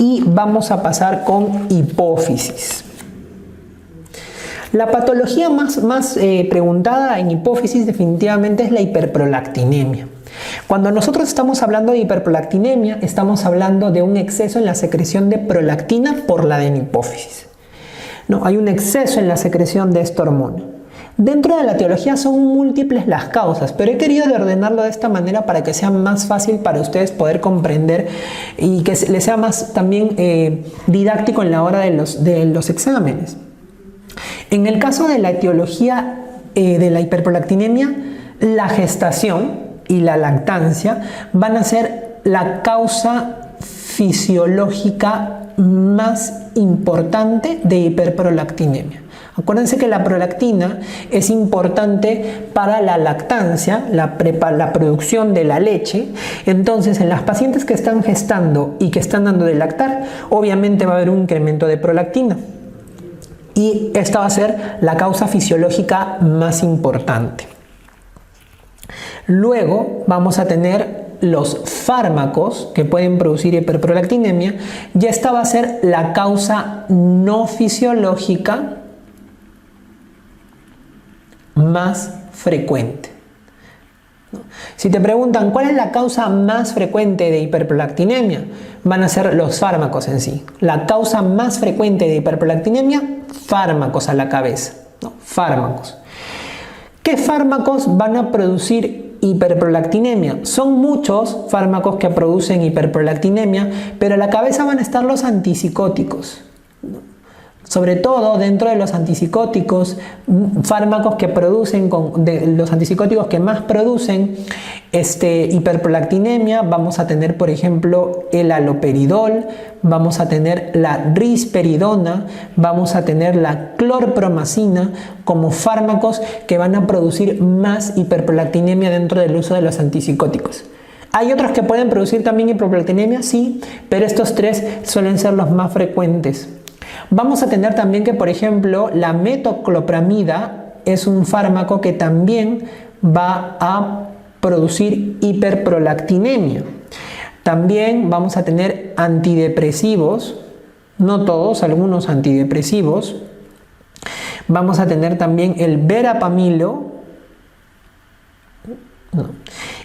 y vamos a pasar con hipófisis. La patología más preguntada en hipófisis definitivamente es la hiperprolactinemia. Cuando nosotros estamos hablando de hiperprolactinemia, estamos hablando de un exceso en la secreción de prolactina por la adenopófisis. No, hay un exceso en la secreción de esta hormona. Dentro de la etiología son múltiples las causas, pero he querido ordenarlo de esta manera para que sea más fácil para ustedes poder comprender y que les sea más también didáctico en la hora de los exámenes. En el caso de la etiología de la hiperprolactinemia, la gestación y la lactancia van a ser la causa fisiológica más importante de hiperprolactinemia. Acuérdense que la prolactina es importante para la lactancia, la producción de la leche. Entonces, en las pacientes que están gestando y que están dando de lactar, obviamente va a haber un incremento de prolactina. Y esta va a ser la causa fisiológica más importante. Luego vamos a tener los fármacos que pueden producir hiperprolactinemia, y esta va a ser la causa no fisiológica más frecuente. Si te preguntan cuál es la causa más frecuente de hiperprolactinemia, van a ser los fármacos en sí. La causa más frecuente de hiperprolactinemia, fármacos a la cabeza, ¿no? Fármacos. ¿Qué fármacos van a producir hiperprolactinemia? Son muchos fármacos que producen hiperprolactinemia, pero a la cabeza van a estar los antipsicóticos. Sobre todo dentro de los antipsicóticos, fármacos que producen, los antipsicóticos que más producen hiperprolactinemia, vamos a tener por ejemplo el haloperidol, vamos a tener la risperidona, vamos a tener la clorpromacina como fármacos que van a producir más hiperprolactinemia dentro del uso de los antipsicóticos. ¿Hay otros que pueden producir también hiperprolactinemia? Sí, pero estos tres suelen ser los más frecuentes. Vamos a tener también que, por ejemplo, la metoclopramida es un fármaco que también va a producir hiperprolactinemia. También vamos a tener antidepresivos, no todos, algunos antidepresivos. Vamos a tener también el verapamilo.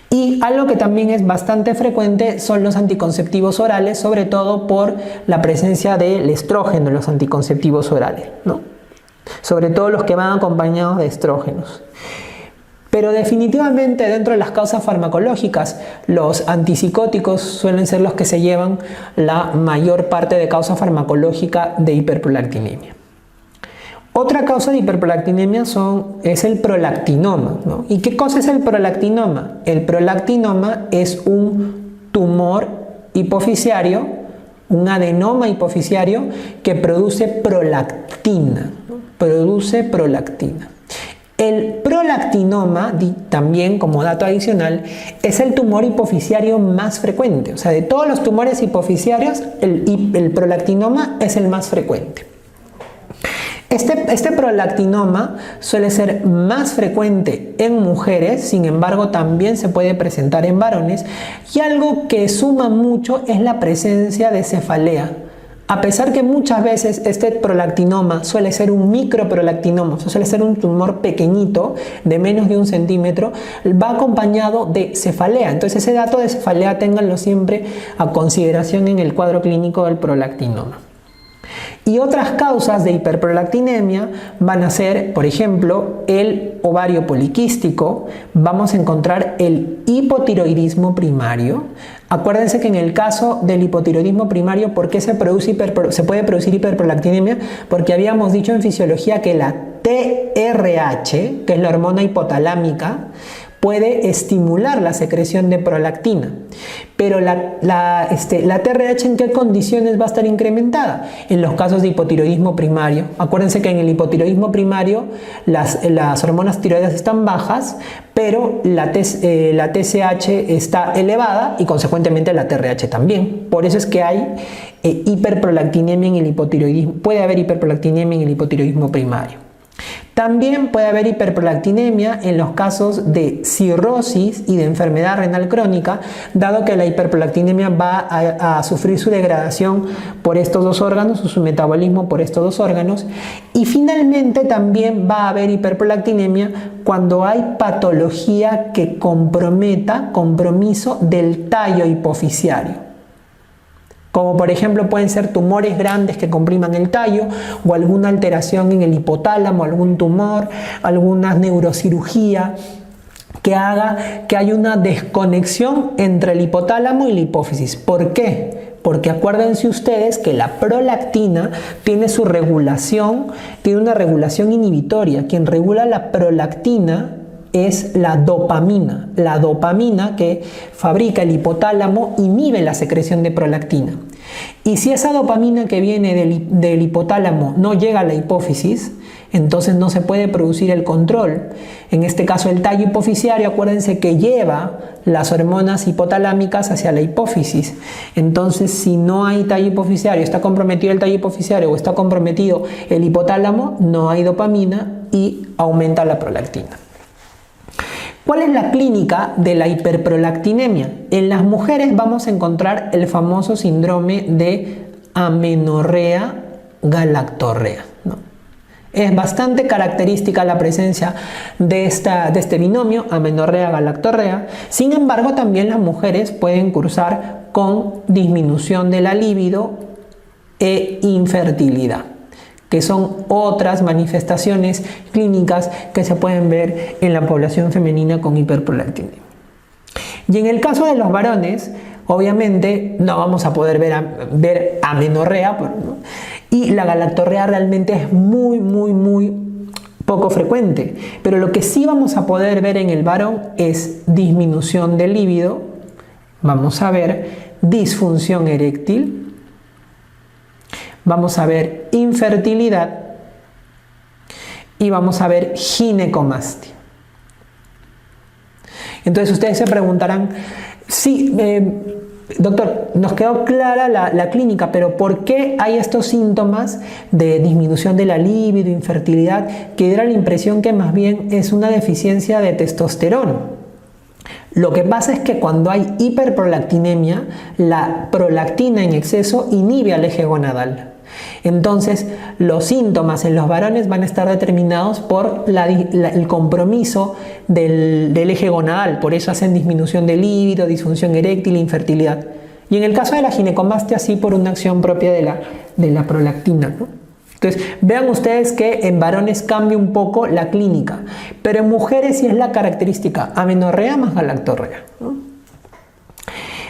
Y algo que también es bastante frecuente son los anticonceptivos orales, sobre todo por la presencia del estrógeno en los anticonceptivos orales, ¿no? Sobre todo los que van acompañados de estrógenos. Pero definitivamente dentro de las causas farmacológicas, los antipsicóticos suelen ser los que se llevan la mayor parte de causa farmacológica de hiperprolactinemia. Otra causa de hiperprolactinemia es el prolactinoma, ¿no? ¿Y qué cosa es el prolactinoma? El prolactinoma es un tumor hipofisiario, un adenoma hipofisiario que produce prolactina, ¿no? Produce prolactina. El prolactinoma, también como dato adicional, es el tumor hipofisiario más frecuente. O sea, de todos los tumores hipofisiarios, el prolactinoma es el más frecuente. Este prolactinoma suele ser más frecuente en mujeres, sin embargo también se puede presentar en varones, y algo que suma mucho es la presencia de cefalea. A pesar que muchas veces este prolactinoma suele ser un microprolactinoma, suele ser un tumor pequeñito de menos de 1 centímetro, va acompañado de cefalea. Entonces ese dato de cefalea ténganlo siempre a consideración en el cuadro clínico del prolactinoma. Y otras causas de hiperprolactinemia van a ser, por ejemplo, el ovario poliquístico. Vamos a encontrar el hipotiroidismo primario. Acuérdense que en el caso del hipotiroidismo primario, ¿por qué se puede producir hiperprolactinemia? Porque habíamos dicho en fisiología que la TRH, que es la hormona hipotalámica, puede estimular la secreción de prolactina. Pero la TRH, ¿en qué condiciones va a estar incrementada? En los casos de hipotiroidismo primario. Acuérdense que en el hipotiroidismo primario las hormonas tiroides están bajas, pero la TSH está elevada y consecuentemente la TRH también. Por eso es que hay hiperprolactinemia en el hipotiroidismo. Puede haber hiperprolactinemia en el hipotiroidismo primario. También puede haber hiperprolactinemia en los casos de cirrosis y de enfermedad renal crónica, dado que la hiperprolactinemia va a sufrir su degradación por estos dos órganos o su metabolismo por estos dos órganos. Y finalmente también va a haber hiperprolactinemia cuando hay patología que comprometa compromiso del tallo hipofisiario, como por ejemplo pueden ser tumores grandes que compriman el tallo o alguna alteración en el hipotálamo, algún tumor, alguna neurocirugía que haga que haya una desconexión entre el hipotálamo y la hipófisis. ¿Por qué? Porque acuérdense ustedes que la prolactina tiene su regulación, tiene una regulación inhibitoria. Quien regula la prolactina es la dopamina. La dopamina que fabrica el hipotálamo inhibe la secreción de prolactina. Y si esa dopamina que viene del hipotálamo no llega a la hipófisis, entonces no se puede producir el control. En este caso el tallo hipofisiario, acuérdense que lleva las hormonas hipotalámicas hacia la hipófisis. Entonces si no hay tallo hipofisiario, está comprometido el tallo hipofisiario o está comprometido el hipotálamo, no hay dopamina y aumenta la prolactina. ¿Cuál es la clínica de la hiperprolactinemia? En las mujeres vamos a encontrar el famoso síndrome de amenorrea galactorrea, ¿no? Es bastante característica la presencia de este binomio, amenorrea galactorrea. Sin embargo, también las mujeres pueden cursar con disminución de la libido e infertilidad, que son otras manifestaciones clínicas que se pueden ver en la población femenina con hiperprolactinemia. Y en el caso de los varones, obviamente no vamos a poder ver amenorrea, ¿no? Y la galactorrea realmente es muy poco frecuente, pero lo que sí vamos a poder ver en el varón es disminución del líbido, vamos a ver disfunción eréctil, vamos a ver infertilidad y vamos a ver ginecomastia. Entonces ustedes se preguntarán, sí, doctor, nos quedó clara la clínica, pero ¿por qué hay estos síntomas de disminución de la libido, infertilidad, que diera la impresión que más bien es una deficiencia de testosterona? Lo que pasa es que cuando hay hiperprolactinemia, la prolactina en exceso inhibe al eje gonadal. Entonces, los síntomas en los varones van a estar determinados por el compromiso del eje gonadal. Por eso hacen disminución de líbido, disfunción eréctil, infertilidad. Y en el caso de la ginecomastia, sí, por una acción propia de la prolactina, ¿no? Entonces, vean ustedes que en varones cambia un poco la clínica, pero en mujeres sí es la característica, amenorrea más galactorrea, ¿no?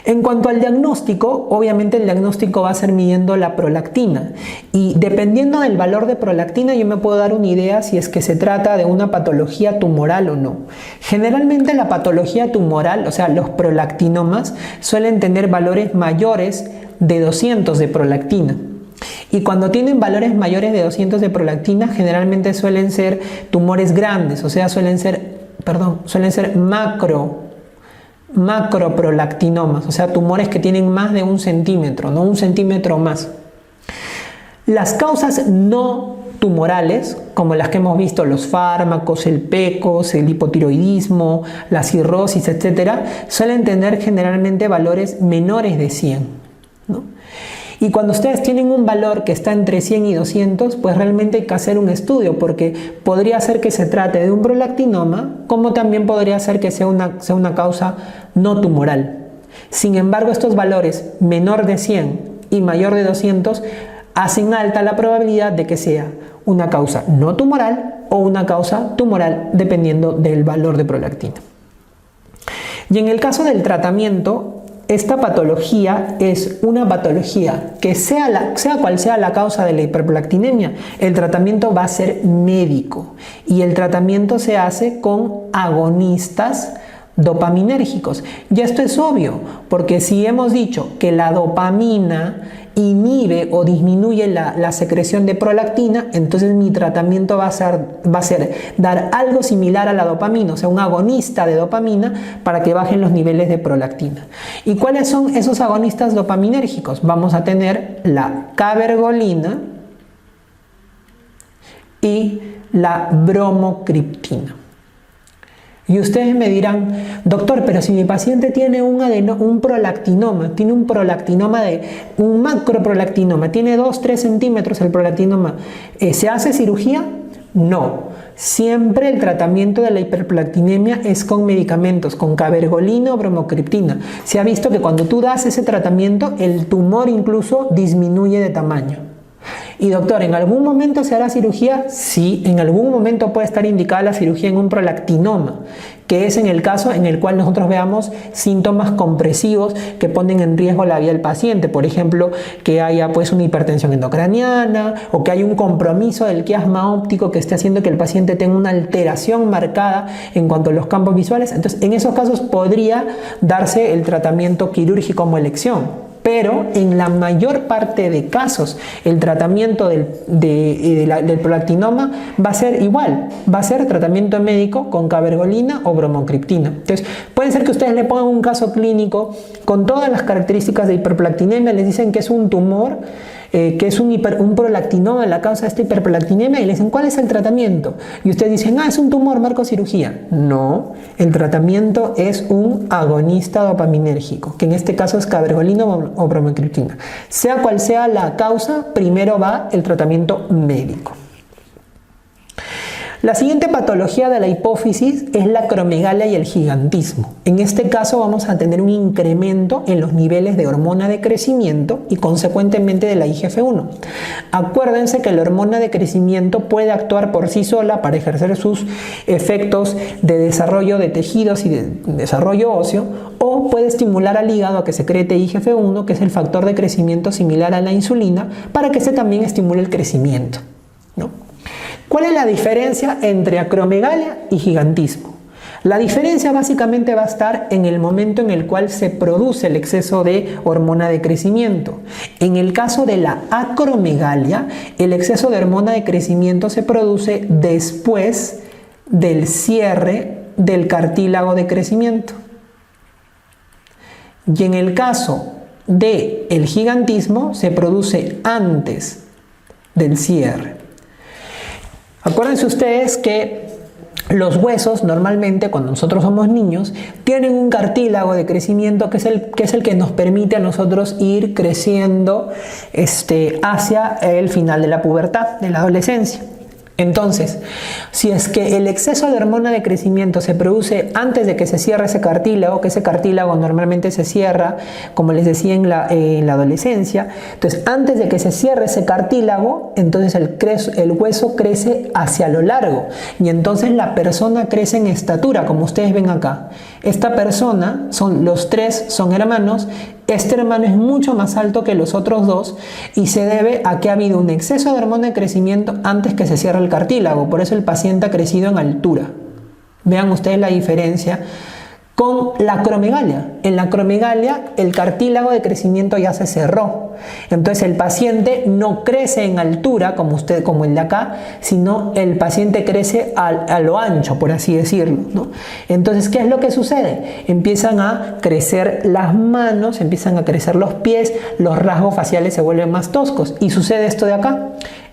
En cuanto al diagnóstico, obviamente el diagnóstico va a ser midiendo la prolactina y dependiendo del valor de prolactina yo me puedo dar una idea si es que se trata de una patología tumoral o no. Generalmente la patología tumoral, o sea, los prolactinomas, suelen tener valores mayores de 200 de prolactina. Y cuando tienen valores mayores de 200 de prolactina, generalmente suelen ser tumores grandes, o sea, suelen ser macroprolactinomas, o sea, tumores que tienen más de 1 centímetro, no 1 centímetro más. Las causas no tumorales, como las que hemos visto, los fármacos, el PCOS, el hipotiroidismo, la cirrosis, etc., suelen tener generalmente valores menores de 100, ¿no? Y cuando ustedes tienen un valor que está entre 100 y 200, pues realmente hay que hacer un estudio, porque podría ser que se trate de un prolactinoma, como también podría ser que sea una causa no tumoral. Sin embargo, estos valores menor de 100 y mayor de 200 hacen alta la probabilidad de que sea una causa no tumoral o una causa tumoral, dependiendo del valor de prolactina. Y en el caso del tratamiento, esta patología es una patología que sea cual sea la causa de la hiperprolactinemia, el tratamiento va a ser médico y el tratamiento se hace con agonistas dopaminérgicos. Y esto es obvio, porque si hemos dicho que la dopamina inhibe o disminuye la secreción de prolactina, entonces mi tratamiento va a ser dar algo similar a la dopamina, o sea, un agonista de dopamina para que bajen los niveles de prolactina. ¿Y cuáles son esos agonistas dopaminérgicos? Vamos a tener la cabergolina y la bromocriptina. Y ustedes me dirán, doctor, pero si mi paciente tiene un prolactinoma, tiene un macroprolactinoma, tiene 2-3 centímetros el prolactinoma, ¿se hace cirugía? No. Siempre el tratamiento de la hiperprolactinemia es con medicamentos, con cabergolina o bromocriptina. Se ha visto que cuando tú das ese tratamiento, el tumor incluso disminuye de tamaño. Y doctor, ¿en algún momento se hará cirugía? Sí, en algún momento puede estar indicada la cirugía en un prolactinoma, que es en el caso en el cual nosotros veamos síntomas compresivos que ponen en riesgo la vida del paciente. Por ejemplo, que haya pues una hipertensión endocraniana o que haya un compromiso del quiasma óptico que esté haciendo que el paciente tenga una alteración marcada en cuanto a los campos visuales. Entonces, en esos casos podría darse el tratamiento quirúrgico como elección. Pero en la mayor parte de casos el tratamiento del prolactinoma va a ser igual, va a ser tratamiento médico con cabergolina o bromocriptina. Entonces puede ser que ustedes le pongan un caso clínico con todas las características de hiperprolactinemia, les dicen que es un tumor, que es un prolactinoma la causa de esta hiperprolactinemia y le dicen ¿cuál es el tratamiento? Y ustedes dicen es un tumor, marco cirugía. No, el tratamiento es un agonista dopaminérgico, que en este caso es cabergolina o bromocriptina. Sea cual sea la causa, primero va el tratamiento médico. La siguiente patología de la hipófisis es la acromegalia y el gigantismo. En este caso vamos a tener un incremento en los niveles de hormona de crecimiento y consecuentemente de la IGF-1. Acuérdense que la hormona de crecimiento puede actuar por sí sola para ejercer sus efectos de desarrollo de tejidos y de desarrollo óseo, o puede estimular al hígado a que secrete IGF-1, que es el factor de crecimiento similar a la insulina, para que este también estimule el crecimiento, ¿no? ¿Cuál es la diferencia entre acromegalia y gigantismo? La diferencia básicamente va a estar en el momento en el cual se produce el exceso de hormona de crecimiento. En el caso de la acromegalia, el exceso de hormona de crecimiento se produce después del cierre del cartílago de crecimiento. Y en el caso del gigantismo se produce antes del cierre. Acuérdense ustedes que los huesos normalmente cuando nosotros somos niños tienen un cartílago de crecimiento que es el que nos permite a nosotros ir creciendo hacia el final de la pubertad, de la adolescencia. Entonces, si es que el exceso de hormona de crecimiento se produce antes de que se cierre ese cartílago, que ese cartílago normalmente se cierra, como les decía, en la adolescencia, entonces antes de que se cierre ese cartílago, entonces el hueso crece hacia lo largo y entonces la persona crece en estatura, como ustedes ven acá. Esta persona, los tres son hermanos. Este hermano es mucho más alto que los otros dos y se debe a que ha habido un exceso de hormona de crecimiento antes que se cierre el cartílago. Por eso el paciente ha crecido en altura. Vean ustedes la diferencia con la acromegalia. En la acromegalia el cartílago de crecimiento ya se cerró. Entonces el paciente no crece en altura como el de acá, sino el paciente crece a lo ancho, por así decirlo, ¿no? Entonces, ¿qué es lo que sucede? Empiezan a crecer las manos, empiezan a crecer los pies, los rasgos faciales se vuelven más toscos. Y sucede esto de acá.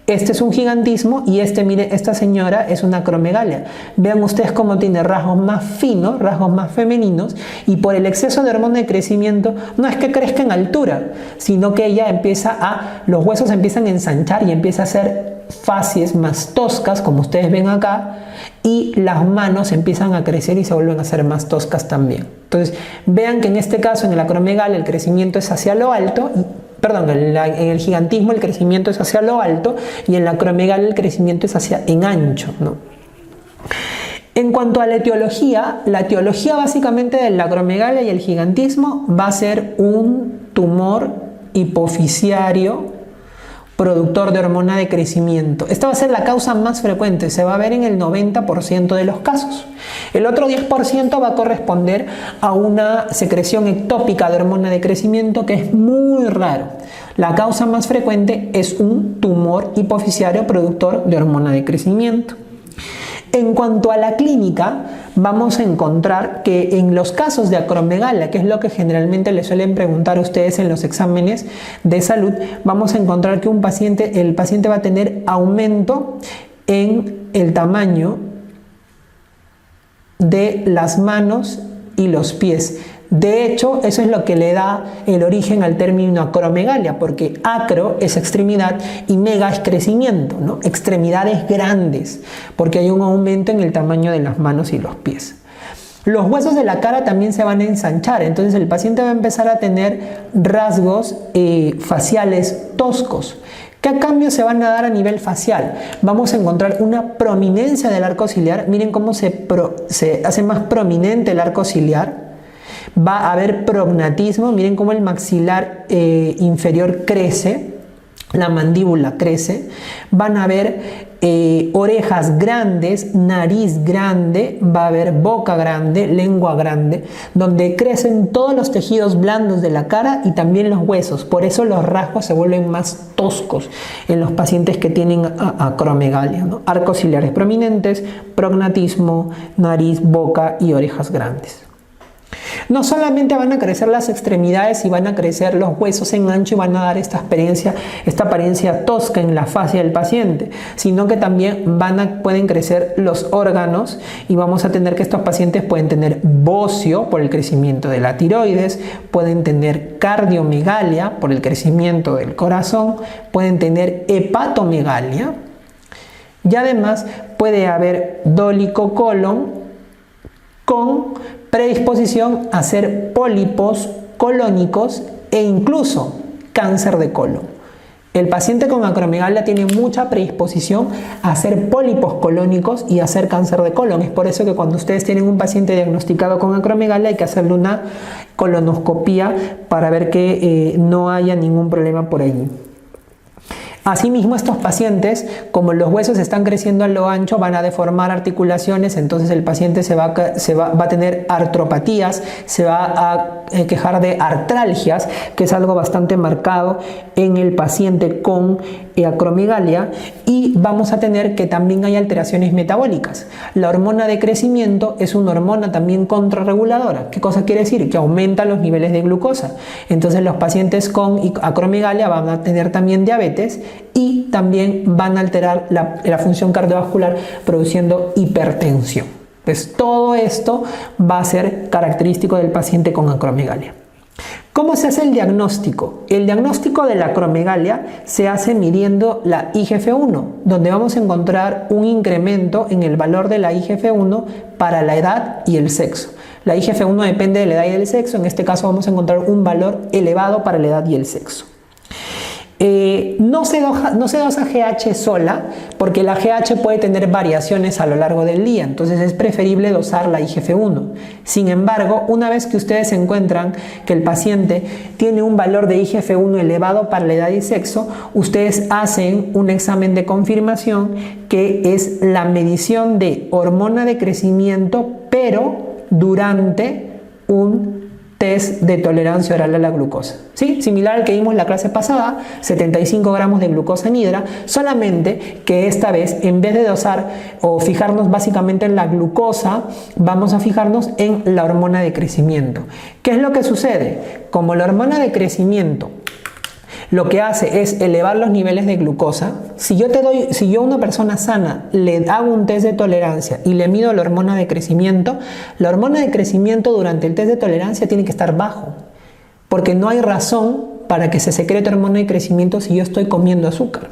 Este es un gigantismo y miren, esta señora es una acromegalia. Vean ustedes cómo tiene rasgos más finos, rasgos más femeninos, y por el exceso de hormona de crecimiento no es que crezca en altura, sino que los huesos empiezan a ensanchar y empieza a hacer facies más toscas, como ustedes ven acá, y las manos empiezan a crecer y se vuelven a ser más toscas también. Entonces, vean que en este caso, en la acromegalia, el crecimiento es hacia lo alto. En el gigantismo el crecimiento es hacia lo alto y en la acromegalia el crecimiento es en ancho, ¿no? En cuanto a la etiología básicamente de la acromegalia y el gigantismo va a ser un tumor hipofisiario productor de hormona de crecimiento. Esta va a ser la causa más frecuente, se va a ver en el 90% de los casos. El otro 10% va a corresponder a una secreción ectópica de hormona de crecimiento que es muy raro. La causa más frecuente es un tumor hipofisiario productor de hormona de crecimiento. En cuanto a la clínica, vamos a encontrar que en los casos de acromegalia, que es lo que generalmente le suelen preguntar a ustedes en los exámenes de salud, vamos a encontrar que el paciente va a tener aumento en el tamaño de las manos y los pies. De hecho, eso es lo que le da el origen al término acromegalia, porque acro es extremidad y mega es crecimiento, ¿no? Extremidades grandes, porque hay un aumento en el tamaño de las manos y los pies. Los huesos de la cara también se van a ensanchar, entonces el paciente va a empezar a tener rasgos faciales toscos. ¿Qué cambios se van a dar a nivel facial? Vamos a encontrar una prominencia del arco ciliar. Miren cómo se hace más prominente el arco ciliar. Va a haber prognatismo. Miren cómo el maxilar inferior crece. La mandíbula crece. Van a haber orejas grandes, nariz grande, va a haber boca grande, lengua grande, donde crecen todos los tejidos blandos de la cara y también los huesos. Por eso los rasgos se vuelven más toscos en los pacientes que tienen acromegalia, ¿no? Arcos ciliares prominentes, prognatismo, nariz, boca y orejas grandes. No solamente van a crecer las extremidades y van a crecer los huesos en ancho y van a dar esta apariencia tosca en la faz del paciente, sino que también pueden crecer los órganos y vamos a tener que estos pacientes pueden tener bocio por el crecimiento de la tiroides, pueden tener cardiomegalia por el crecimiento del corazón, pueden tener hepatomegalia y además puede haber dólico colon con predisposición a hacer pólipos colónicos e incluso cáncer de colon. El paciente con acromegalia tiene mucha predisposición a hacer pólipos colónicos y a hacer cáncer de colon. Es por eso que cuando ustedes tienen un paciente diagnosticado con acromegalia hay que hacerle una colonoscopía para ver que no haya ningún problema por allí. Asimismo, estos pacientes, como los huesos están creciendo a lo ancho, van a deformar articulaciones, entonces el paciente va a tener artropatías, se va a quejar de artralgias, que es algo bastante marcado en el paciente con acromegalia, y vamos a tener que también hay alteraciones metabólicas. La hormona de crecimiento es una hormona también contrarreguladora. ¿Qué cosa quiere decir? Que aumenta los niveles de glucosa. Entonces los pacientes con acromegalia van a tener también diabetes y también van a alterar la función cardiovascular produciendo hipertensión. Pues todo esto va a ser característico del paciente con acromegalia. ¿Cómo se hace el diagnóstico? El diagnóstico de la acromegalia se hace midiendo la IGF-1, donde vamos a encontrar un incremento en el valor de la IGF-1 para la edad y el sexo. La IGF-1 depende de la edad y del sexo, en este caso vamos a encontrar un valor elevado para la edad y el sexo. No se dosa GH sola porque la GH puede tener variaciones a lo largo del día, entonces es preferible dosar la IGF-1. Sin embargo, una vez que ustedes encuentran que el paciente tiene un valor de IGF-1 elevado para la edad y sexo, ustedes hacen un examen de confirmación que es la medición de hormona de crecimiento, pero durante un test de tolerancia oral a la glucosa, ¿sí? Similar al que vimos en la clase pasada, 75 gramos de glucosa en hidra, solamente que esta vez en vez de dosar o fijarnos básicamente en la glucosa, vamos a fijarnos en la hormona de crecimiento. ¿Qué es lo que sucede? Como la hormona de crecimiento lo que hace es elevar los niveles de glucosa, si yo a una persona sana le hago un test de tolerancia y le mido la hormona de crecimiento durante el test de tolerancia tiene que estar bajo, porque no hay razón para que se secrete hormona de crecimiento si yo estoy comiendo azúcar.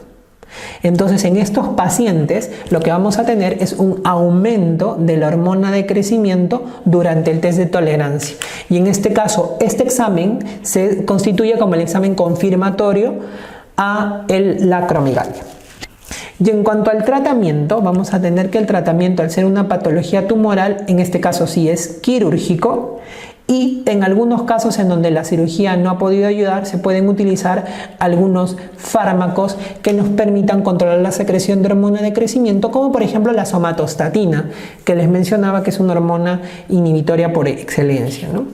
Entonces en estos pacientes lo que vamos a tener es un aumento de la hormona de crecimiento durante el test de tolerancia, y en este caso este examen se constituye como el examen confirmatorio a la acromegalia. Y en cuanto al tratamiento, vamos a tener que el tratamiento, al ser una patología tumoral, en este caso sí es quirúrgico, y en algunos casos en donde la cirugía no ha podido ayudar, se pueden utilizar algunos fármacos que nos permitan controlar la secreción de hormona de crecimiento, como por ejemplo la somatostatina, que les mencionaba que es una hormona inhibitoria por excelencia, ¿no?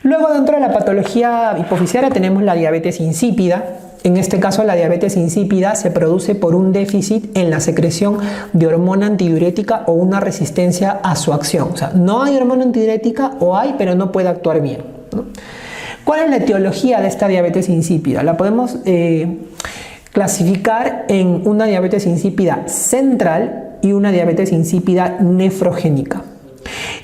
Luego, dentro de la patología hipofisiaria tenemos la diabetes insípida. En este caso, la diabetes insípida se produce por un déficit en la secreción de hormona antidiurética o una resistencia a su acción. O sea, no hay hormona antidiurética o hay, pero no puede actuar bien, ¿no? ¿Cuál es la etiología de esta diabetes insípida? La podemos clasificar en una diabetes insípida central y una diabetes insípida nefrogénica.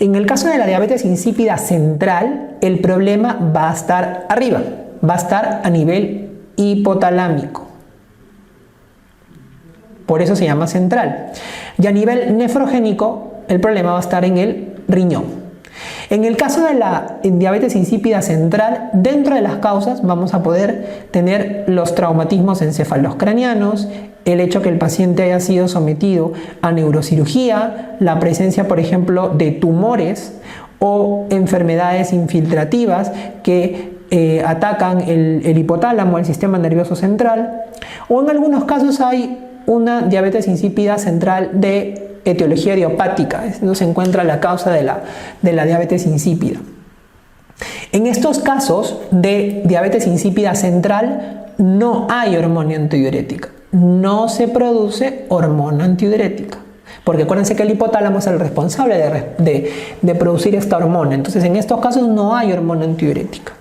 En el caso de la diabetes insípida central, el problema va a estar arriba, va a estar a nivel hipotalámico. Por eso se llama central. Y a nivel nefrogénico, el problema va a estar en el riñón. En el caso de la diabetes insípida central, dentro de las causas vamos a poder tener los traumatismos encefalocranianos, el hecho que el paciente haya sido sometido a neurocirugía, la presencia, por ejemplo, de tumores o enfermedades infiltrativas que atacan el hipotálamo, el sistema nervioso central, o en algunos casos hay una diabetes insípida central de etiología idiopática, no se encuentra la causa de la diabetes insípida. En estos casos de diabetes insípida central no hay hormona antidiurética, no se produce hormona antidiurética, porque acuérdense que el hipotálamo es el responsable de producir esta hormona. Entonces en estos casos no hay hormona antidiurética.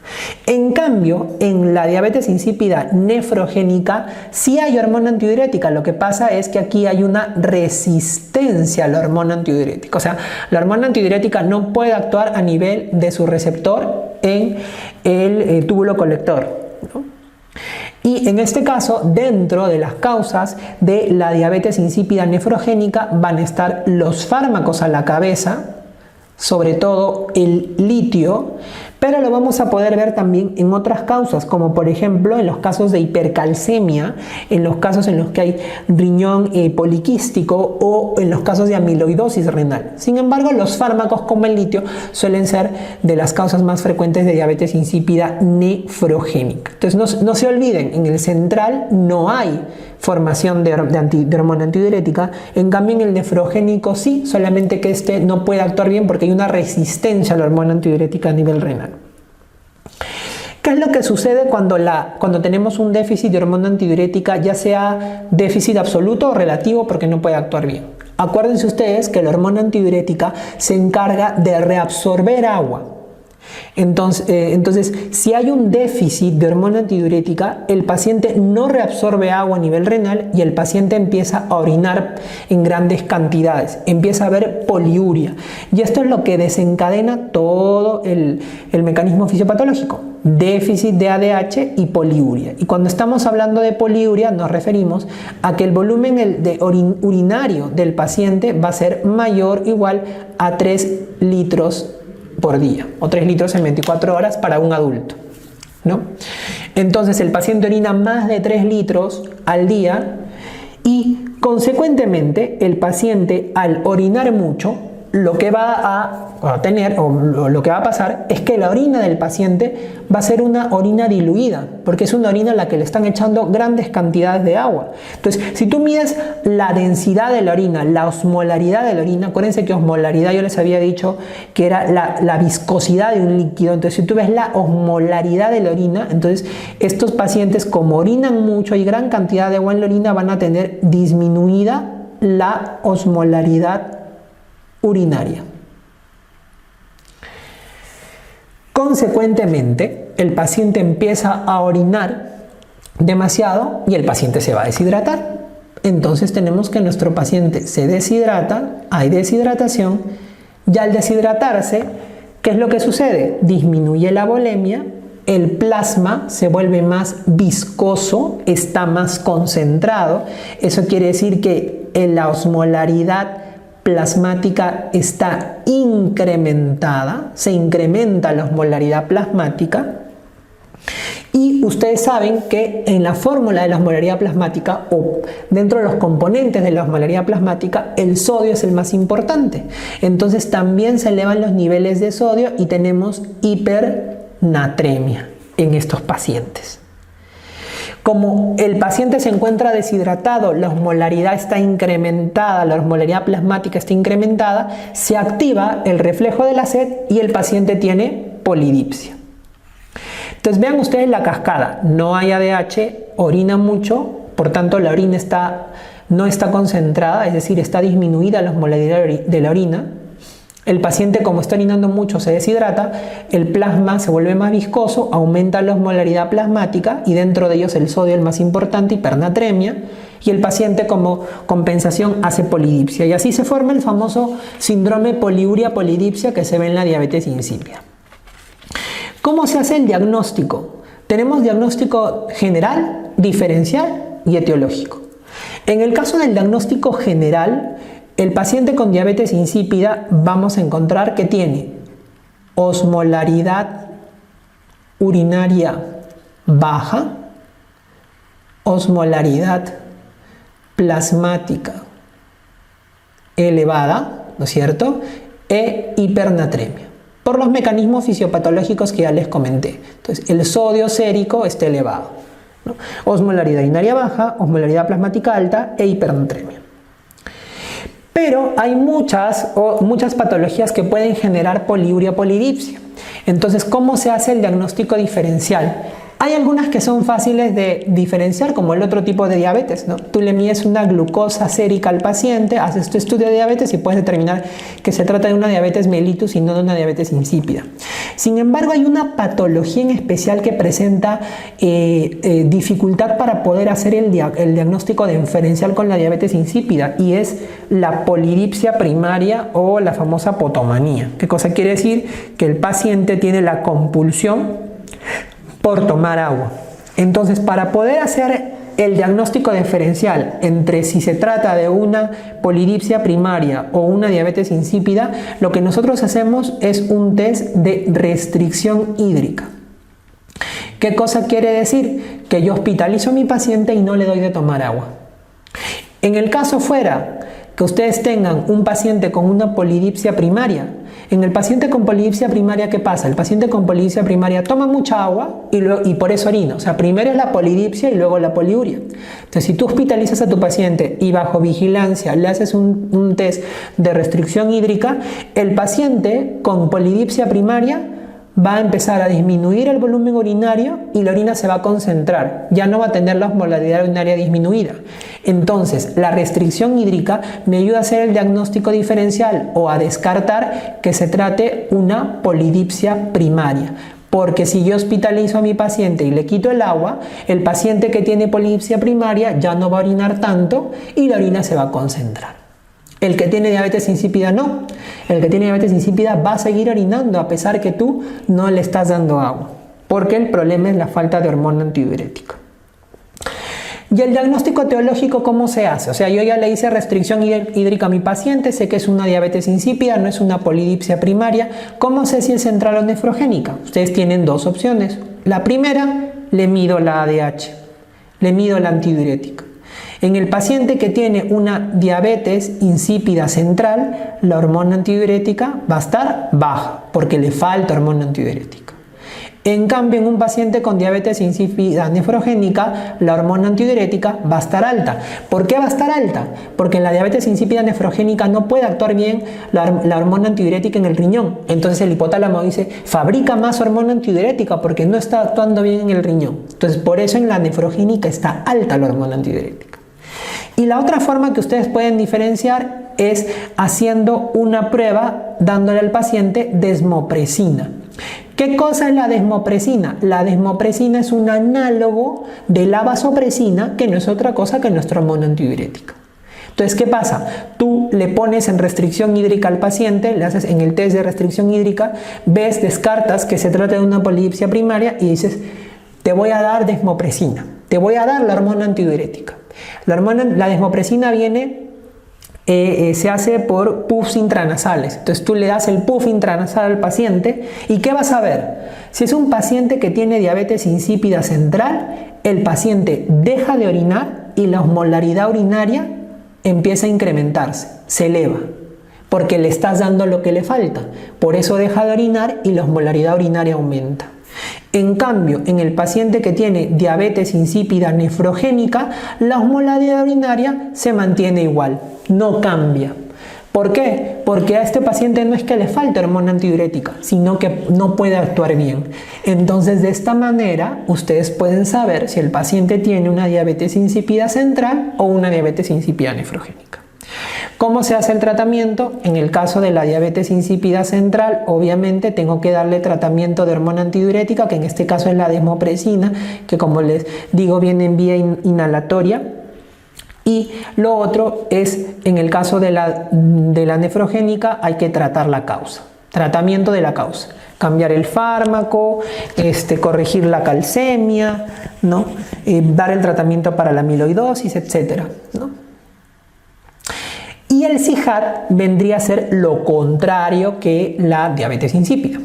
En cambio, en la diabetes insípida nefrogénica sí hay hormona antidiurética. Lo que pasa es que aquí hay una resistencia a la hormona antidiurética. O sea, la hormona antidiurética no puede actuar a nivel de su receptor en el túbulo colector, ¿no? Y en este caso, dentro de las causas de la diabetes insípida nefrogénica van a estar los fármacos a la cabeza, sobre todo el litio, pero lo vamos a poder ver también en otras causas, como por ejemplo en los casos de hipercalcemia, en los casos en los que hay riñón poliquístico o en los casos de amiloidosis renal. Sin embargo, los fármacos como el litio suelen ser de las causas más frecuentes de diabetes insípida nefrogénica. Entonces no se olviden, en el central no hay formación de hormona antidiurética, en cambio en el nefrogénico sí, solamente que este no puede actuar bien porque hay una resistencia a la hormona antidiurética a nivel renal. ¿Qué es lo que sucede cuando tenemos un déficit de hormona antidiurética, ya sea déficit absoluto o relativo, porque no puede actuar bien? Acuérdense ustedes que la hormona antidiurética se encarga de reabsorber agua. Entonces, si hay un déficit de hormona antidiurética, el paciente no reabsorbe agua a nivel renal y el paciente empieza a orinar en grandes cantidades, empieza a haber poliuria. Y esto es lo que desencadena todo el mecanismo fisiopatológico: déficit de ADH y poliuria. Y cuando estamos hablando de poliuria nos referimos a que el volumen urinario del paciente va a ser mayor o igual a 3 litros por día, o 3 litros en 24 horas para un adulto, ¿no? Entonces el paciente orina más de 3 litros al día y consecuentemente el paciente, al orinar mucho, lo que va a tener o lo que va a pasar es que la orina del paciente va a ser una orina diluida, porque es una orina a la que le están echando grandes cantidades de agua. Entonces, si tú mides la densidad de la orina, la osmolaridad de la orina, acuérdense que osmolaridad yo les había dicho que era la viscosidad de un líquido. Entonces, si tú ves la osmolaridad de la orina, entonces estos pacientes, como orinan mucho y gran cantidad de agua en la orina, van a tener disminuida la osmolaridad urinaria. Consecuentemente, el paciente empieza a orinar demasiado y el paciente se va a deshidratar. Entonces tenemos que nuestro paciente se deshidrata, hay deshidratación, y al deshidratarse, ¿qué es lo que sucede? Disminuye la volemia, el plasma se vuelve más viscoso, está más concentrado. Eso quiere decir que la osmolaridad plasmática está incrementada, se incrementa la osmolaridad plasmática. Y ustedes saben que en la fórmula de la osmolaridad plasmática, o dentro de los componentes de la osmolaridad plasmática, el sodio es el más importante. Entonces también se elevan los niveles de sodio y tenemos hipernatremia en estos pacientes. Como el paciente se encuentra deshidratado, la osmolaridad está incrementada, la osmolaridad plasmática está incrementada, se activa el reflejo de la sed y el paciente tiene polidipsia. Entonces vean ustedes la cascada: no hay ADH, orina mucho, por tanto la orina no está concentrada, es decir, está disminuida la osmolaridad de la orina. El paciente, como está orinando mucho, se deshidrata, el plasma se vuelve más viscoso, aumenta la osmolaridad plasmática y dentro de ellos el sodio, el más importante, hipernatremia, y el paciente como compensación hace polidipsia. Y así se forma el famoso síndrome poliuria-polidipsia que se ve en la diabetes insípida. ¿Cómo se hace el diagnóstico? Tenemos diagnóstico general, diferencial y etiológico. En el caso del diagnóstico general, el paciente con diabetes insípida vamos a encontrar que tiene osmolaridad urinaria baja, osmolaridad plasmática elevada, ¿no es cierto? E hipernatremia, por los mecanismos fisiopatológicos que ya les comenté. Entonces, el sodio sérico está elevado, ¿no? Osmolaridad urinaria baja, osmolaridad plasmática alta e hipernatremia. Pero hay muchas patologías que pueden generar poliuria, polidipsia. Entonces, ¿cómo se hace el diagnóstico diferencial? Hay algunas que son fáciles de diferenciar, como el otro tipo de diabetes, ¿no? Tú le mides una glucosa sérica al paciente, haces tu estudio de diabetes y puedes determinar que se trata de una diabetes mellitus y no de una diabetes insípida. Sin embargo, hay una patología en especial que presenta dificultad para poder hacer el diagnóstico diferencial con la diabetes insípida, y es la polidipsia primaria o la famosa potomanía. ¿Qué cosa quiere decir? Que el paciente tiene la compulsión por tomar agua. Entonces, para poder hacer el diagnóstico diferencial entre si se trata de una polidipsia primaria o una diabetes insípida, lo que nosotros hacemos es un test de restricción hídrica. ¿Qué cosa quiere decir? Que yo hospitalizo a mi paciente y no le doy de tomar agua. En el caso fuera que ustedes tengan un paciente con una polidipsia primaria, en el paciente con polidipsia primaria, ¿qué pasa? El paciente con polidipsia primaria toma mucha agua y por eso orina. O sea, primero es la polidipsia y luego la poliuria. Entonces, si tú hospitalizas a tu paciente y bajo vigilancia le haces un test de restricción hídrica, el paciente con polidipsia primaria va a empezar a disminuir el volumen urinario y la orina se va a concentrar, ya no va a tener la osmolaridad urinaria disminuida. Entonces, la restricción hídrica me ayuda a hacer el diagnóstico diferencial o a descartar que se trate una polidipsia primaria. Porque si yo hospitalizo a mi paciente y le quito el agua, el paciente que tiene polidipsia primaria ya no va a orinar tanto y la orina se va a concentrar. El que tiene diabetes insípida no. El que tiene diabetes insípida va a seguir orinando a pesar que tú no le estás dando agua, porque el problema es la falta de hormona antidiurética. ¿Y el diagnóstico etiológico cómo se hace? O sea, yo ya le hice restricción hídrica a mi paciente, sé que es una diabetes insípida, no es una polidipsia primaria. ¿Cómo sé si es central o nefrogénica? Ustedes tienen dos opciones. La primera, le mido la ADH, le mido la antidiurética. En el paciente que tiene una diabetes insípida central, la hormona antidiurética va a estar baja porque le falta hormona antidiurética. En cambio, en un paciente con diabetes insípida nefrogénica, la hormona antidiurética va a estar alta. ¿Por qué va a estar alta? Porque en la diabetes insípida nefrogénica no puede actuar bien la hormona antidiurética en el riñón. Entonces el hipotálamo dice, fabrica más hormona antidiurética porque no está actuando bien en el riñón. Entonces por eso en la nefrogénica está alta la hormona antidiurética. Y la otra forma que ustedes pueden diferenciar es haciendo una prueba dándole al paciente desmopresina. ¿Qué cosa es la desmopresina? La desmopresina es un análogo de la vasopresina, que no es otra cosa que nuestra hormona antidiurética. Entonces, ¿qué pasa? Tú le pones en restricción hídrica al paciente, le haces en el test de restricción hídrica, ves, descartas que se trata de una polidipsia primaria y dices, te voy a dar desmopresina, te voy a dar la hormona antidiurética. La desmopresina viene, se hace por puffs intranasales. Entonces tú le das el puff intranasal al paciente y ¿qué vas a ver? Si es un paciente que tiene diabetes insípida central, el paciente deja de orinar y la osmolaridad urinaria empieza a incrementarse, se eleva, porque le estás dando lo que le falta. Por eso deja de orinar y la osmolaridad urinaria aumenta. En cambio, en el paciente que tiene diabetes insípida nefrogénica, la osmolaridad urinaria se mantiene igual, no cambia. ¿Por qué? Porque a este paciente no es que le falte hormona antidiurética, sino que no puede actuar bien. Entonces, de esta manera, ustedes pueden saber si el paciente tiene una diabetes insípida central o una diabetes insípida nefrogénica. ¿Cómo se hace el tratamiento? En el caso de la diabetes insípida central, obviamente tengo que darle tratamiento de hormona antidiurética, que en este caso es la desmopresina, que como les digo viene en vía inhalatoria. Y lo otro es, en el caso de la nefrogénica, hay que tratar la causa. Tratamiento de la causa. Cambiar el fármaco, corregir la calcemia, ¿no? Dar el tratamiento para la amiloidosis, etc., ¿no? Y el CIJAT vendría a ser lo contrario que la diabetes insípida.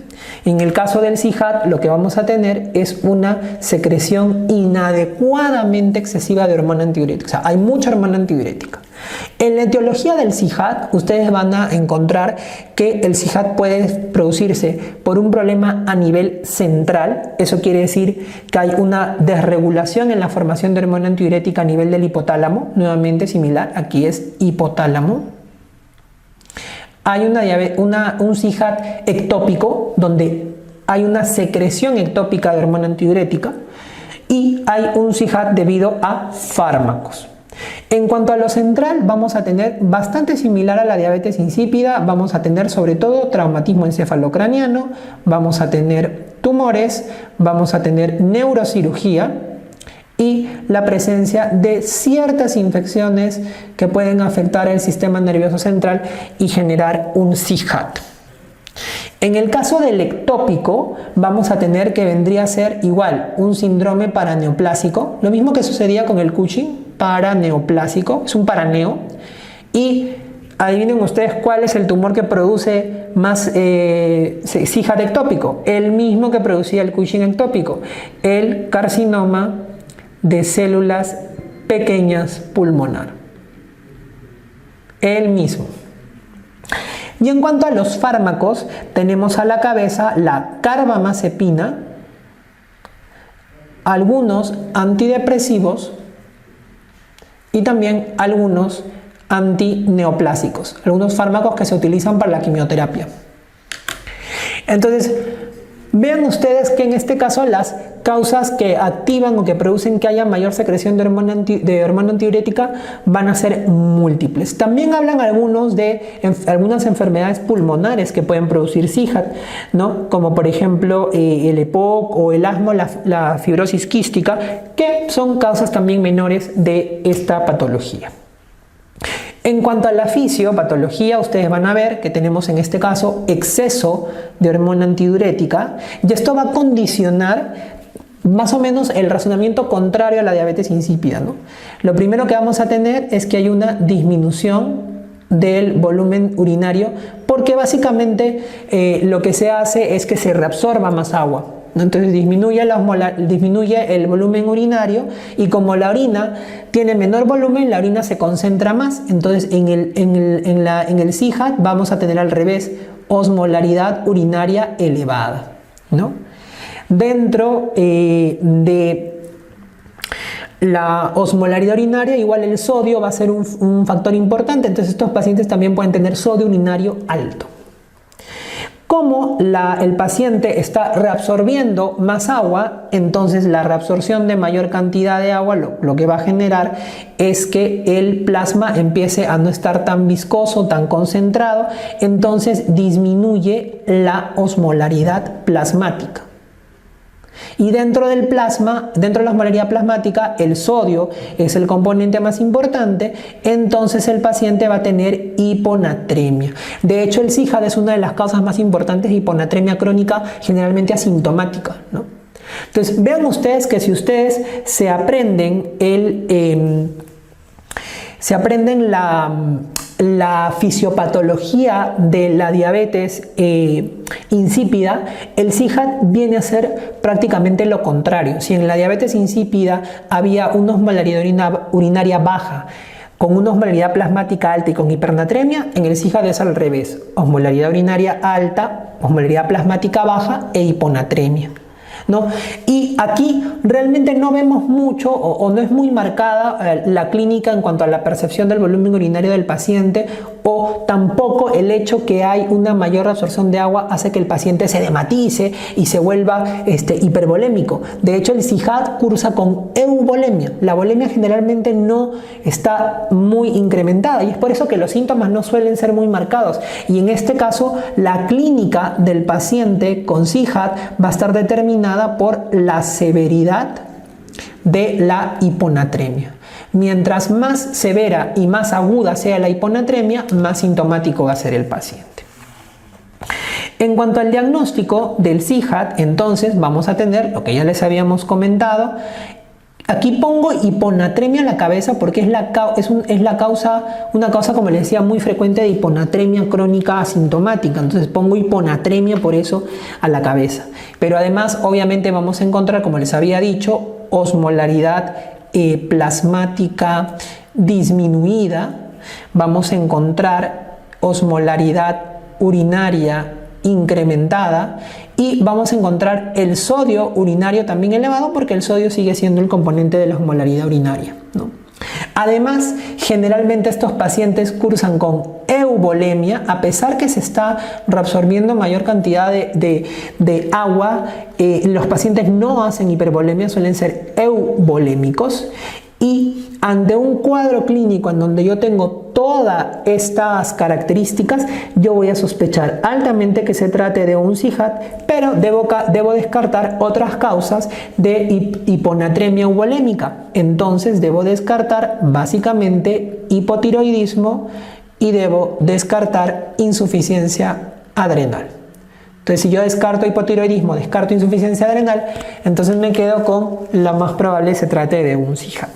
En el caso del CIJAT, lo que vamos a tener es una secreción inadecuadamente excesiva de hormona antidiurética. O sea, hay mucha hormona antidiurética. En la etiología del CIJAT, ustedes van a encontrar que el CIJAT puede producirse por un problema a nivel central. Eso quiere decir que hay una desregulación en la formación de hormona antidiurética a nivel del hipotálamo. Nuevamente similar, aquí es hipotálamo. Hay un CIJAT ectópico, donde hay una secreción ectópica de hormona antidiurética, y hay un CIJAT debido a fármacos. En cuanto a lo central, vamos a tener bastante similar a la diabetes insípida. Vamos a tener sobre todo traumatismo encefalocraniano, vamos a tener tumores, vamos a tener neurocirugía y la presencia de ciertas infecciones que pueden afectar el sistema nervioso central y generar un CIJAT. En el caso del ectópico, vamos a tener que vendría a ser igual un síndrome paraneoplásico, lo mismo que sucedía con el Cushing, paraneoplásico, es un paraneo. Y adivinen ustedes cuál es el tumor que produce más CIJAT ectópico, el mismo que producía el Cushing ectópico, el carcinoma de células pequeñas pulmonar, el mismo. Y en cuanto a los fármacos, tenemos a la cabeza la carbamazepina, algunos antidepresivos y también algunos antineoplásicos, algunos fármacos que se utilizan para la quimioterapia. Entonces, vean ustedes que en este caso las causas que activan o que producen que haya mayor secreción de hormona antidiurética van a ser múltiples. También hablan algunos de algunas enfermedades pulmonares que pueden producir CIJAT, ¿no? Como por ejemplo el EPOC o el asma, la fibrosis quística, que son causas también menores de esta patología. En cuanto a la fisiopatología, ustedes van a ver que tenemos en este caso exceso de hormona antidiurética, y esto va a condicionar más o menos el razonamiento contrario a la diabetes insípida, ¿no? Lo primero que vamos a tener es que hay una disminución del volumen urinario, porque básicamente lo que se hace es que se reabsorba más agua, ¿no? Entonces disminuye el volumen urinario, y como la orina tiene menor volumen, la orina se concentra más. Entonces en el CIJAT vamos a tener al revés, osmolaridad urinaria elevada, ¿no? Dentro de la osmolaridad urinaria, igual el sodio va a ser un factor importante. Entonces estos pacientes también pueden tener sodio urinario alto. Como el paciente está reabsorbiendo más agua, entonces la reabsorción de mayor cantidad de agua lo que va a generar es que el plasma empiece a no estar tan viscoso, tan concentrado, entonces disminuye la osmolaridad plasmática. Y dentro del plasma, dentro de la osmolaridad plasmática, el sodio es el componente más importante, entonces el paciente va a tener hiponatremia. De hecho, el CIJAT es una de las causas más importantes de hiponatremia crónica, generalmente asintomática, ¿no? Entonces, vean ustedes que si ustedes se aprenden la fisiopatología de la diabetes insípida, el CIJAT viene a ser prácticamente lo contrario. Si en la diabetes insípida había una osmolaridad urinaria baja, con una osmolaridad plasmática alta y con hipernatremia, en el CIJAT es al revés: osmolaridad urinaria alta, osmolaridad plasmática baja e hiponatremia, ¿no? Y aquí realmente no vemos mucho o no es muy marcada la clínica en cuanto a la percepción del volumen urinario del paciente o tampoco el hecho que hay una mayor absorción de agua hace que el paciente se dematice y se vuelva hipervolémico. De hecho, el SIHAT cursa con euvolemia. La volemia generalmente no está muy incrementada y es por eso que los síntomas no suelen ser muy marcados. Y en este caso, la clínica del paciente con SIHAT va a estar determinada por la severidad de la hiponatremia. Mientras más severa y más aguda sea la hiponatremia, más sintomático va a ser el paciente. En cuanto al diagnóstico del SIHAT, entonces vamos a tener lo que ya les habíamos comentado. Aquí pongo hiponatremia en la cabeza porque es una causa, como les decía, muy frecuente de hiponatremia crónica asintomática. Entonces pongo hiponatremia por eso a la cabeza. Pero además, obviamente, vamos a encontrar, como les había dicho, osmolaridad plasmática disminuida. Vamos a encontrar osmolaridad urinaria incrementada y vamos a encontrar el sodio urinario también elevado porque el sodio sigue siendo el componente de la osmolaridad urinaria, ¿no? Además, generalmente estos pacientes cursan con euvolemia, a pesar que se está reabsorbiendo mayor cantidad de agua, los pacientes no hacen hipervolemia, suelen ser euvolémicos. Y ante un cuadro clínico en donde yo tengo todas estas características, yo voy a sospechar altamente que se trate de un SIHAT, pero debo descartar otras causas de hiponatremia euvolémica. Entonces debo descartar básicamente hipotiroidismo y debo descartar insuficiencia adrenal. Entonces, si yo descarto hipotiroidismo, descarto insuficiencia adrenal, entonces me quedo con la más probable se trate de un SIHAT.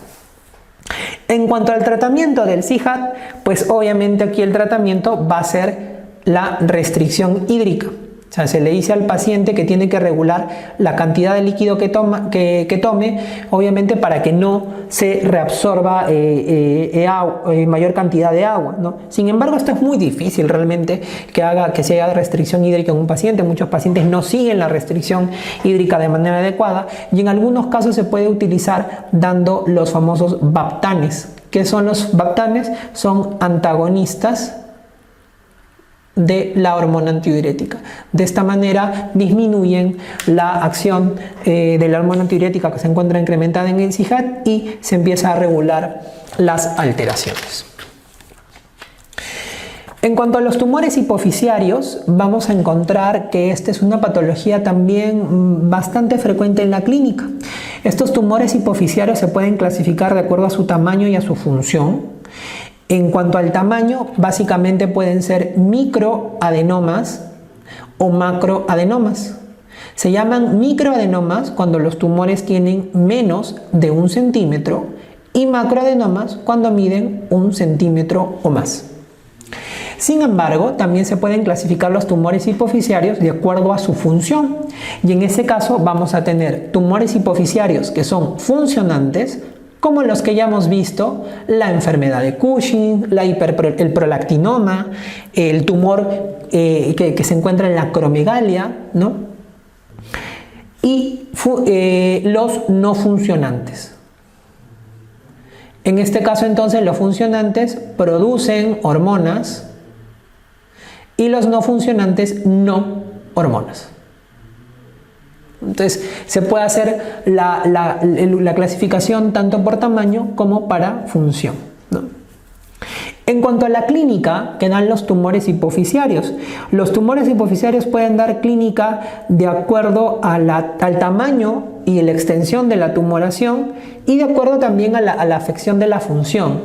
En cuanto al tratamiento del SIHAT, pues obviamente aquí el tratamiento va a ser la restricción hídrica. O sea, se le dice al paciente que tiene que regular la cantidad de líquido que tome, obviamente para que no se reabsorba mayor cantidad de agua, ¿no? Sin embargo, esto es muy difícil realmente que se haga restricción hídrica en un paciente. Muchos pacientes no siguen la restricción hídrica de manera adecuada y en algunos casos se puede utilizar dando los famosos baptanes. ¿Qué son los baptanes? Son antagonistas de la hormona antidiurética. De esta manera disminuyen la acción de la hormona antidiurética que se encuentra incrementada en el SIHAT y se empieza a regular las alteraciones. En cuanto a los tumores hipoficiarios, vamos a encontrar que esta es una patología también bastante frecuente en la clínica. Estos tumores hipoficiarios se pueden clasificar de acuerdo a su tamaño y a su función. En cuanto al tamaño, básicamente pueden ser microadenomas o macroadenomas. Se llaman microadenomas cuando los tumores tienen menos de 1 centímetro y macroadenomas cuando miden 1 centímetro o más. Sin embargo, también se pueden clasificar los tumores hipoficiarios de acuerdo a su función. Y en ese caso vamos a tener tumores hipoficiarios que son funcionantes, como los que ya hemos visto, la enfermedad de Cushing, el prolactinoma, el tumor que se encuentra en la acromegalia, ¿no? Y los no funcionantes. En este caso, entonces, los funcionantes producen hormonas y los no funcionantes no hormonas. Entonces, se puede hacer la clasificación tanto por tamaño como para función, ¿no? En cuanto a la clínica que dan los tumores hipoficiarios pueden dar clínica de acuerdo al tamaño y la extensión de la tumoración y de acuerdo también a la afección de la función.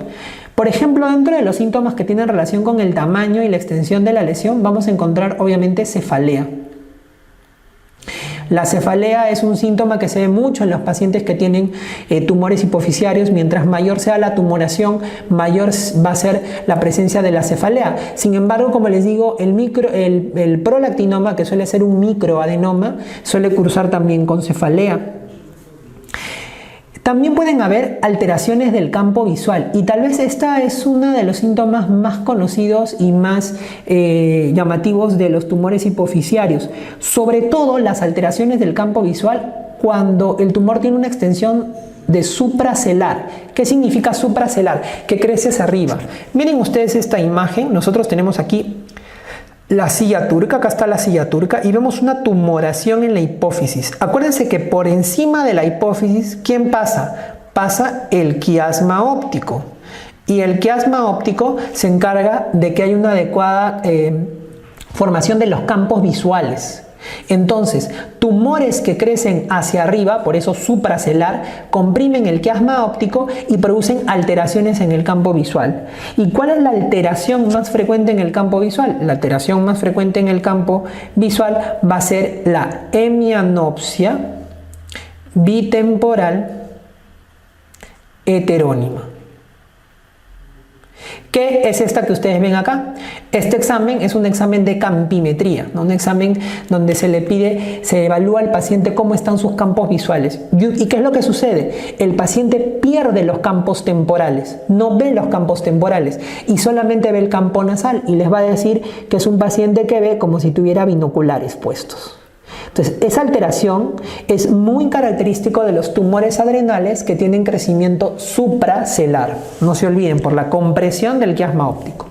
Por ejemplo, dentro de los síntomas que tienen relación con el tamaño y la extensión de la lesión, vamos a encontrar obviamente cefalea. La cefalea es un síntoma que se ve mucho en los pacientes que tienen tumores hipoficiarios. Mientras mayor sea la tumoración, mayor va a ser la presencia de la cefalea. Sin embargo, como les digo, el prolactinoma, que suele ser un microadenoma, suele cursar también con cefalea. También pueden haber alteraciones del campo visual y tal vez esta es uno de los síntomas más conocidos y más llamativos de los tumores hipoficiarios. Sobre todo las alteraciones del campo visual cuando el tumor tiene una extensión de supracelar. ¿Qué significa supracelar? Que crece hacia arriba. Miren ustedes esta imagen. Nosotros tenemos aquí la silla turca, acá está la silla turca, y vemos una tumoración en la hipófisis. Acuérdense que por encima de la hipófisis, ¿quién pasa? Pasa el quiasma óptico. Y el quiasma óptico se encarga de que haya una adecuada formación de los campos visuales. Entonces, tumores que crecen hacia arriba, por eso supracelar, comprimen el quiasma óptico y producen alteraciones en el campo visual. ¿Y cuál es la alteración más frecuente en el campo visual? La alteración más frecuente en el campo visual va a ser la hemianopsia bitemporal heterónima. ¿Qué es esta que ustedes ven acá? Este examen es un examen de campimetría, ¿no? Un examen donde se evalúa al paciente cómo están sus campos visuales. ¿Y qué es lo que sucede? El paciente pierde los campos temporales, no ve los campos temporales y solamente ve el campo nasal, y les va a decir que es un paciente que ve como si tuviera binoculares puestos. Entonces, esa alteración es muy característico de los tumores adrenales que tienen crecimiento supracelar. No se olviden, por la compresión del quiasma óptico.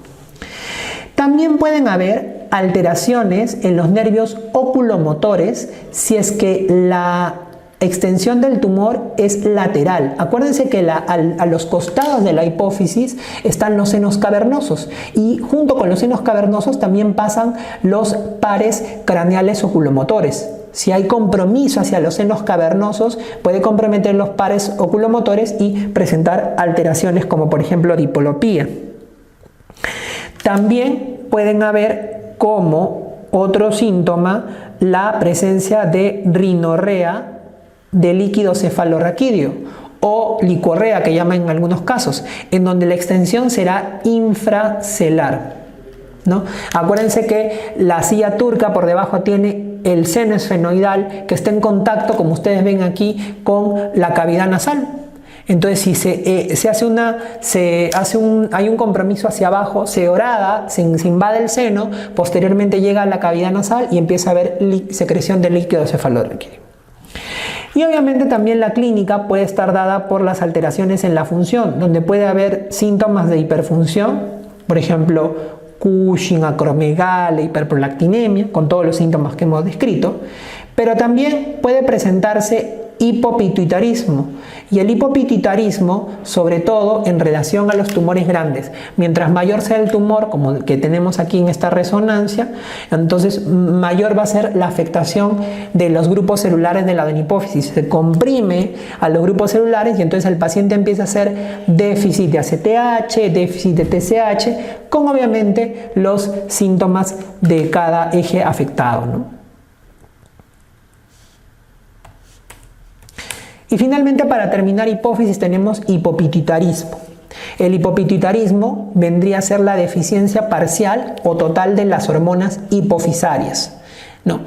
También pueden haber alteraciones en los nervios oculomotores si es que la extensión del tumor es lateral. Acuérdense que a los costados de la hipófisis están los senos cavernosos, y junto con los senos cavernosos también pasan los pares craneales oculomotores. Si hay compromiso hacia los senos cavernosos, puede comprometer los pares oculomotores y presentar alteraciones como por ejemplo dipolopía. También pueden haber como otro síntoma la presencia de rinorrea de líquido cefalorraquídeo o licorrea, que llaman en algunos casos, en donde la extensión será infracelar, ¿no? Acuérdense que la silla turca por debajo tiene el seno esfenoidal que está en contacto, como ustedes ven aquí, con la cavidad nasal. Entonces, si hay un compromiso hacia abajo, se horada, se invade el seno, posteriormente llega a la cavidad nasal y empieza a haber secreción de líquido cefalorraquídeo. Y obviamente también la clínica puede estar dada por las alteraciones en la función, donde puede haber síntomas de hiperfunción, por ejemplo, Cushing, acromegalia, hiperprolactinemia, con todos los síntomas que hemos descrito, pero también puede presentarse hipopituitarismo, y el hipopituitarismo sobre todo en relación a los tumores grandes. Mientras mayor sea el tumor, como el que tenemos aquí en esta resonancia, entonces mayor va a ser la afectación de los grupos celulares de la adenohipófisis. Se comprime a los grupos celulares y entonces el paciente empieza a hacer déficit de ACTH, déficit de TSH, con obviamente los síntomas de cada eje afectado, ¿no? Y finalmente, para terminar hipófisis, tenemos hipopituitarismo. El hipopituitarismo vendría a ser la deficiencia parcial o total de las hormonas hipofisarias, ¿no?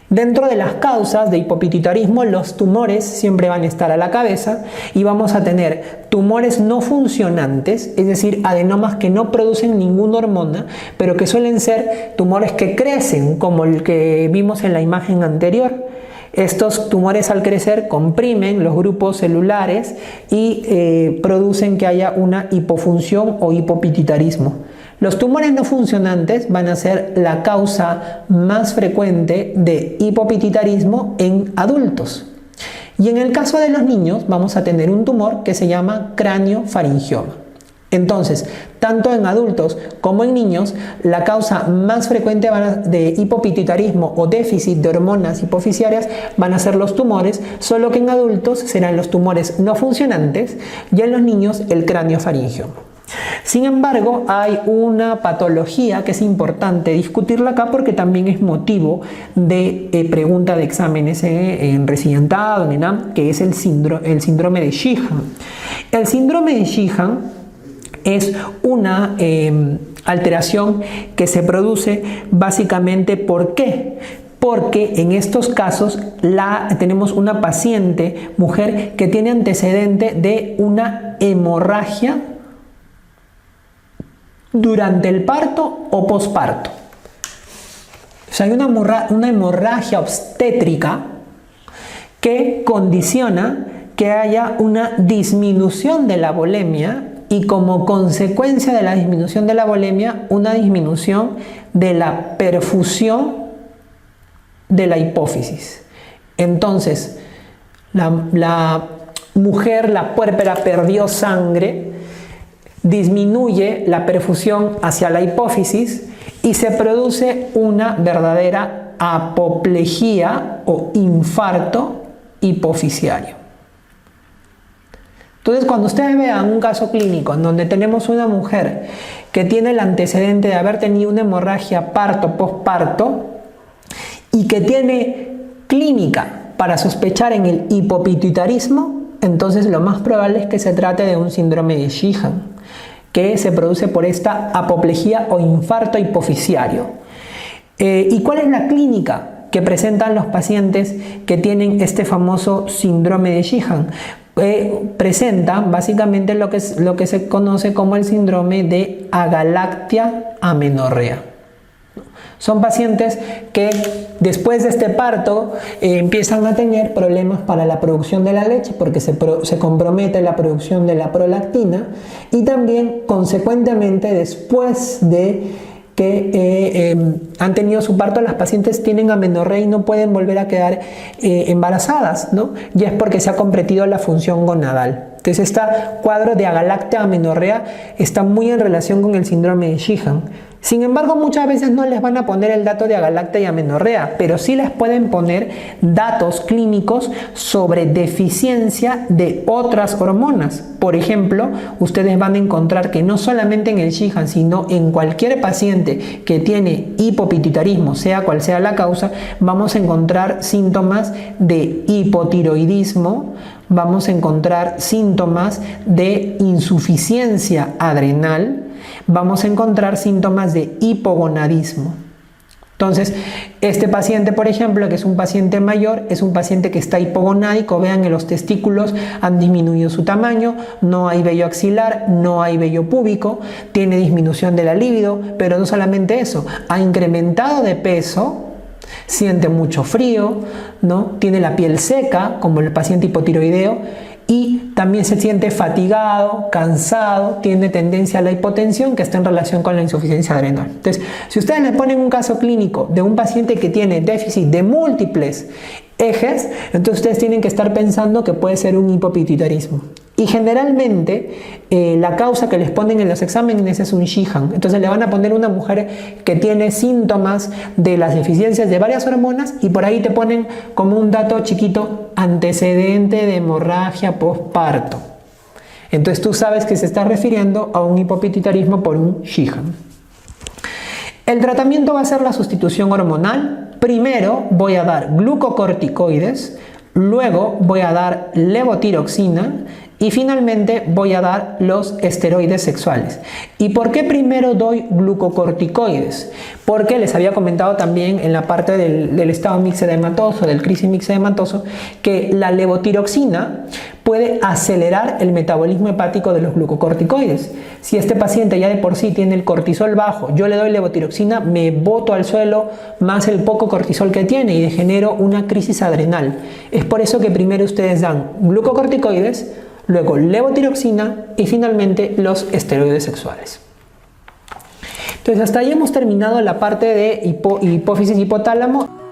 Dentro de las causas de hipopituitarismo, los tumores siempre van a estar a la cabeza y vamos a tener tumores no funcionantes, es decir, adenomas que no producen ninguna hormona, pero que suelen ser tumores que crecen, como el que vimos en la imagen anterior. Estos tumores al crecer comprimen los grupos celulares y producen que haya una hipofunción o hipopituitarismo. Los tumores no funcionantes van a ser la causa más frecuente de hipopituitarismo en adultos. Y en el caso de los niños vamos a tener un tumor que se llama craniofaringioma. Entonces, tanto en adultos como en niños, la causa más frecuente de hipopituitarismo o déficit de hormonas hipofisiarias van a ser los tumores, solo que en adultos serán los tumores no funcionantes y en los niños el craniofaringioma. Sin embargo, hay una patología que es importante discutirla acá porque también es motivo de pregunta de exámenes en residentado, en ENAM, que es el síndrome de Sheehan. El síndrome de Sheehan es una alteración que se produce básicamente ¿por qué? Porque en estos casos tenemos una paciente, mujer, que tiene antecedente de una hemorragia durante el parto o posparto. O sea, hay una hemorragia obstétrica que condiciona que haya una disminución de la volemia y como consecuencia de la disminución de la volemia, una disminución de la perfusión de la hipófisis. Entonces, la mujer, la puérpera, perdió sangre, disminuye la perfusión hacia la hipófisis y se produce una verdadera apoplejía o infarto hipofisiario. Entonces, cuando ustedes vean un caso clínico en donde tenemos una mujer que tiene el antecedente de haber tenido una hemorragia parto-posparto y que tiene clínica para sospechar en el hipopituitarismo, entonces lo más probable es que se trate de un síndrome de Sheehan, que se produce por esta apoplejía o infarto hipofisiario. ¿Y cuál es la clínica que presentan los pacientes que tienen este famoso síndrome de Sheehan? Presenta básicamente lo que se conoce como el síndrome de agalactia amenorrea. Son pacientes que después de este parto empiezan a tener problemas para la producción de la leche porque se compromete la producción de la prolactina, y también consecuentemente después de que han tenido su parto, las pacientes tienen amenorrea y no pueden volver a quedar embarazadas, ¿no? Y es porque se ha comprometido la función gonadal. Entonces, este cuadro de agalactia amenorrea está muy en relación con el síndrome de Sheehan. Sin embargo, muchas veces no les van a poner el dato de agalactia y amenorrea, pero sí les pueden poner datos clínicos sobre deficiencia de otras hormonas. Por ejemplo, ustedes van a encontrar que no solamente en el Sheehan, sino en cualquier paciente que tiene hipopituitarismo, sea cual sea la causa, vamos a encontrar síntomas de hipotiroidismo, vamos a encontrar síntomas de insuficiencia adrenal, vamos a encontrar síntomas de hipogonadismo. Entonces, este paciente, por ejemplo, que es un paciente mayor, es un paciente que está hipogonádico. Vean que los testículos han disminuido su tamaño, no hay vello axilar, no hay vello púbico, tiene disminución de la libido, pero no solamente eso, ha incrementado de peso, siente mucho frío, ¿no? Tiene la piel seca, como el paciente hipotiroideo, y también se siente fatigado, cansado, tiene tendencia a la hipotensión que está en relación con la insuficiencia adrenal. Entonces, si ustedes le ponen un caso clínico de un paciente que tiene déficit de múltiples ejes, entonces ustedes tienen que estar pensando que puede ser un hipopituitarismo. Y generalmente la causa que les ponen en los exámenes es un Sheehan. Entonces le van a poner una mujer que tiene síntomas de las deficiencias de varias hormonas y por ahí te ponen como un dato chiquito antecedente de hemorragia postparto. Entonces tú sabes que se está refiriendo a un hipopituitarismo por un Sheehan. El tratamiento va a ser la sustitución hormonal. Primero voy a dar glucocorticoides, luego voy a dar levotiroxina y finalmente voy a dar los esteroides sexuales. ¿Y por qué primero doy glucocorticoides? Porque les había comentado también en la parte del estado mixedematoso, del crisis mixedematoso, que la levotiroxina puede acelerar el metabolismo hepático de los glucocorticoides. Si este paciente ya de por sí tiene el cortisol bajo, yo le doy levotiroxina, me boto al suelo más el poco cortisol que tiene y genero una crisis adrenal. Es por eso que primero ustedes dan glucocorticoides, luego levotiroxina y finalmente los esteroides sexuales. Entonces hasta ahí hemos terminado la parte de hipófisis hipotálamo.